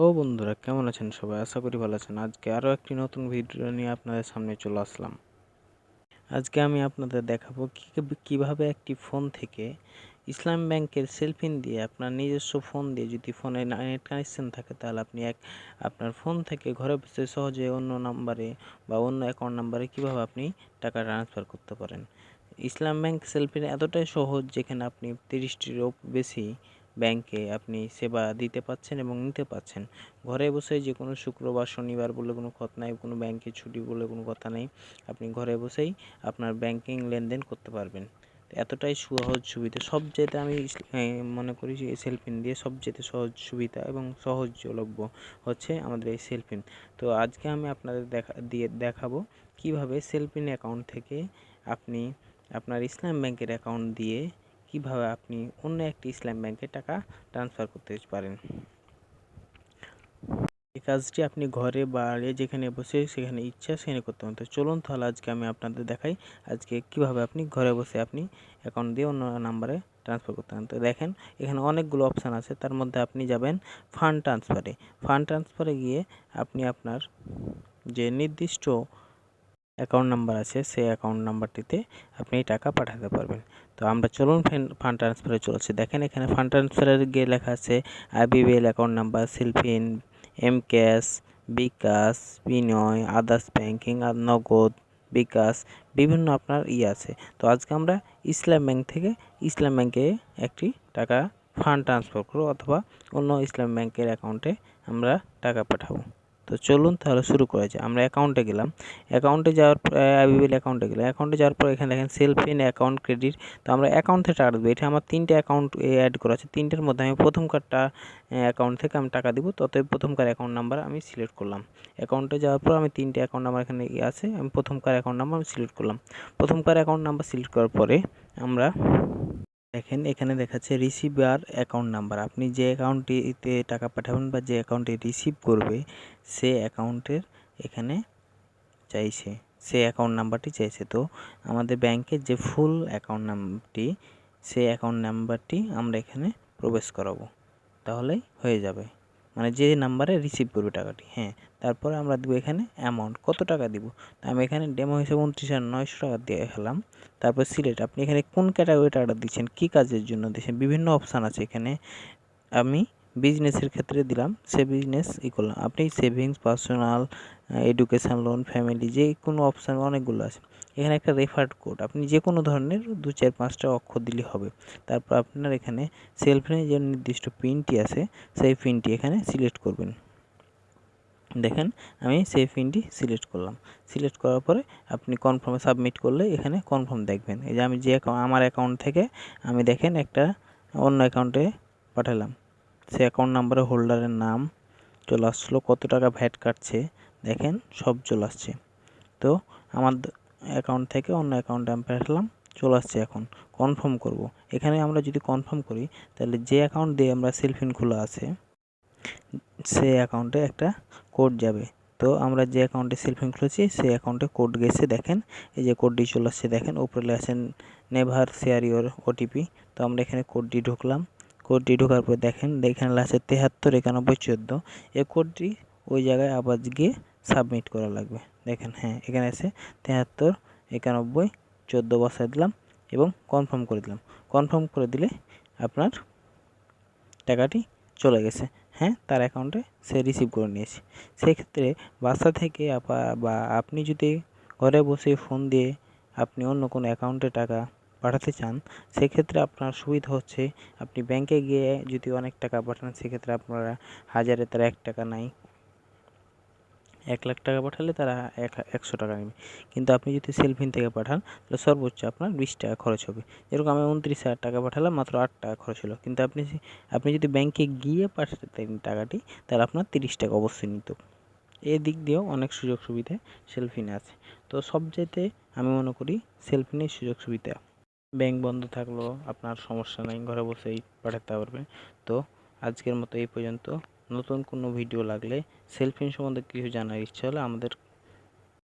ও বন্ধুরা, কেমন আছেন সবাই? আশা করি ভালো আছেন। আজকে আরও একটি নতুন ভিডিও নিয়ে আপনাদের সামনে চলে আসলাম। আজকে আমি আপনাদের দেখাবো কিভাবে একটি ফোন থেকে ইসলাম ব্যাংকের সেলফিন দিয়ে আপনার নিজস্ব ফোন দিয়ে, যদি ফোনে নেট কানেকশন থাকে, তাহলে আপনি আপনার ফোন থেকে ঘরে বসে সহজে অন্য নাম্বারে বা অন্য অ্যাকাউন্ট নাম্বারে কীভাবে আপনি টাকা ট্রান্সফার করতে পারেন। ইসলাম ব্যাংক সেলফিন এতটাই সহজ, যেখানে আপনি 30টিরও বেশি ব্যাংকে আপনি সেবা দিতে পাচ্ছেন এবং নিতে পাচ্ছেন। ঘরে বসে যে কোনো শুক্রবার শনিবার বলে কোনো কথা নাই, কোনো ব্যাংকে ছুটি বলে কোনো কথা নেই। আপনি ঘরে বসেই আপনার ব্যাংকিং লেনদেন করতে পারবেন। এতটাই সহজ সুবিধা, সবচেয়ে আমি মনে করি যে এই সেলফিন দিয়ে সবচেয়ে সহজ সুবিধা এবং সহজলভ্য হচ্ছে আমাদের এই সেলফিন। তো আজকে আমি আপনাদের দেখাবো কিভাবে সেলফিন অ্যাকাউন্ট থেকে আপনি আপনার ইসলাম ব্যাংকের অ্যাকাউন্ট দিয়ে কিভাবে আপনি অন্য একটি ইসলাম ব্যাংকে টাকা ট্রান্সফার করতে পারেন। এই কাজটি আপনি ঘরে বাইরে যেখানে বসে সেখানে ইচ্ছা সেখানে করতে পারেন। তো চলুন তাহলে আজকে আমি আপনাদের দেখাই আজকে কিভাবে আপনি ঘরে বসে আপনি অ্যাকাউন্ট দিয়ে অন্য নাম্বারে ট্রান্সফার করতে পারেন। তো দেখেন, এখানে অনেকগুলো অপশান আছে, তার মধ্যে আপনি যাবেন ফান্ড ট্রান্সফারে। ফান্ড ট্রান্সফারে গিয়ে আপনি আপনার যে নির্দিষ্ট অ্যাকাউন্ট নাম্বার আছে সেই অ্যাকাউন্ট নাম্বারটিতে আপনি টাকা পাঠাতে পারবেন। তো আমরা চলুন ফান্ড ট্রান্সফারে চলছে। দেখেন, এখানে ফান্ড ট্রান্সফারের গিয়ে লেখা আছে IBL account number, Cellfin, mCash, bKash, বিনয়, আদার্স ব্যাংকিং আর নগদ, বিকাশ, বিভিন্ন আপনার আছে। তো আজকে আমরা ইসলাম ব্যাংক থেকে ইসলাম ব্যাংকে একটি টাকা ফান্ড ট্রান্সফার করব, অথবা অন্য ইসলাম ব্যাংকের অ্যাকাউন্টে আমরা টাকা পাঠাবো। তো চলুন তাহলে শুরু করা যায়। আমরা অ্যাকাউন্টে গেলাম, অ্যাকাউন্টে যাওয়ার পর আইবিএল অ্যাকাউন্টে গেলাম, অ্যাকাউন্টে যাওয়ার পর এখানে দেখেন সেলফিন অ্যাকাউন্ট ক্রেডিট। তো আমরা অ্যাকাউন্ট থেকে টাকা দেবো। এটা আমার 3টে অ্যাকাউন্ট অ্যাড করা আছে, 3টের মধ্যে আমি প্রথম কার্ডটা অ্যাকাউন্ট থেকে আমি টাকা দিব, ততই প্রথমকার অ্যাকাউন্ট নাম্বার আমি সিলেক্ট করলাম। অ্যাকাউন্টে যাওয়ার পর আমি 3টে অ্যাকাউন্ট নাম্বার এখানে আছে, আমি প্রথমকার অ্যাকাউন্ট নাম্বার আমি সিলেক্ট করলাম। প্রথমকার অ্যাকাউন্ট নাম্বার সিলেক্ট করার পরে আমরা দেখেন এখানে দেখাচ্ছে রিসিভার অ্যাকাউন্ট নাম্বার। আপনি যে অ্যাকাউন্টটিতে টাকা পাঠাবেন বা যে অ্যাকাউন্টে রিসিভ করবে সে অ্যাকাউন্টের এখানে চাইছে, সে অ্যাকাউন্ট নাম্বারটি চাইছে। তো আমাদের ব্যাংকের যে ফুল অ্যাকাউন্ট নাম্বারটি, সেই অ্যাকাউন্ট নাম্বারটি আমরা এখানে প্রবেশ করাবো, তাহলেই হয়ে যাবে। মানে যে নাম্বারে রিসিভ করবে টাকাটি। হ্যাঁ, তারপরে আমরা দেবো এখানে অ্যামাউন্ট, কত টাকা দিব। তো আমি এখানে ডেমো হিসেবে 29,900 টাকা দিয়ে দেখালাম। তারপর সিলেক্ট, আপনি এখানে কোন ক্যাটাগরি টাকাটা দিচ্ছেন, কী কাজের জন্য দিচ্ছেন, বিভিন্ন অপশান আছে এখানে। আমি বিজনেসের ক্ষেত্রে দিলাম, সে বিজনেস করলাম। আপনি savings, personal, education loan, family, যে কোনো অপশান অনেকগুলো আছে। এখানে একটা রেফার্ড কোড, আপনি যে কোনো ধরনের 2, 4, 5টা অক্ষর দিলে হবে। তারপর আপনার এখানে সেলফিনের যে নির্দিষ্ট পিনটি আছে সেই পিনটি এখানে সিলেক্ট করবেন। দেখেন, আমি সেই পিনটি সিলেক্ট করলাম। সিলেক্ট করার পরে আপনি কনফার্মে সাবমিট করলে এখানে কনফার্ম দেখবেন। এই যে আমি যে আমার অ্যাকাউন্ট থেকে আমি দেখেন একটা অন্য অ্যাকাউন্টে পাঠালাম, সে অ্যাকাউন্ট নাম্বারে হোল্ডারের নাম চলে আসলো, কত টাকা ভ্যাট কাটছে দেখেন সব চলে আসছে। তো আমার অ্যাকাউন্ট থেকে অন্য অ্যাকাউন্টে আমি পাঠালাম, চলে আসছে। এখন কনফার্ম করব। এখানে আমরা যদি কনফার্ম করি, তাহলে যে অ্যাকাউন্ট দিয়ে আমরা সেলফিন খোলা আছে সেই অ্যাকাউন্টে একটা কোড যাবে। তো আমরা যে অ্যাকাউন্টে সেলফিন খুলেছি সেই অ্যাকাউন্টে কোড গেছে, দেখেন এই যে কোডটি চলে আসছে। দেখেন উপরে লেখা নেভার শেয়ার ইওর ওটিপি। তো আমরা এখানে কোডটি ঢুকলাম। কোডটি ঢোকার পর দেখেন এখানে লেখা আছে 739114। এই কোডটি ওই জায়গায় আবার গিয়ে সাবমিট করা লাগবে। দেখেন, হ্যাঁ, এখানে আছে 739114 বসাই দিলাম এবং কনফার্ম করে দিলাম। কনফার্ম করে দিলে আপনার টাকাটি চলে গেছে। হ্যাঁ, তার অ্যাকাউন্টে সে রিসিভ করে নিয়েছে। সেক্ষেত্রে বাসা থেকে বা আপনি যদি ঘরে বসে ফোন দিয়ে আপনি অন্য কোনো অ্যাকাউন্টে টাকা পাঠাতে চান, সেক্ষেত্রে আপনার সুবিধা হচ্ছে, আপনি ব্যাংকে গিয়ে যদি অনেক টাকা পাঠান, সেক্ষেত্রে আপনারা হাজারে তারা 1 টাকা নাই, 1 লাখ টাকা পাঠালে তারা 100 টাকা নেবে। কিন্তু আপনি যদি সেলফিন থেকে পাঠান, তাহলে সর্বোচ্চ আপনার 20 টাকা খরচ হবে। যেরকম আমি 29,000 টাকা পাঠালাম, মাত্র 8 টাকা খরচ হলো। কিন্তু আপনি যদি ব্যাংকে গিয়ে পাঠাতেন টাকাটি, তাহলে আপনার 30 টাকা অবশ্যই নিত। এদিক দিয়েও অনেক সুযোগ সুবিধা সেলফিনে আছে। তো সবচাইতে আমি মনে করি সেলফিনের সুযোগ সুবিধা, ব্যাংক বন্ধ থাকলেও আপনার সমস্যা নেই, ঘরে বসেই পাঠাতে পারবেন। তো আজকের মতো এই পর্যন্ত। নতুন কোনো ভিডিও লাগলে, সেলফিন সম্বন্ধে কিছু জানার ইচ্ছা হলে আমাদের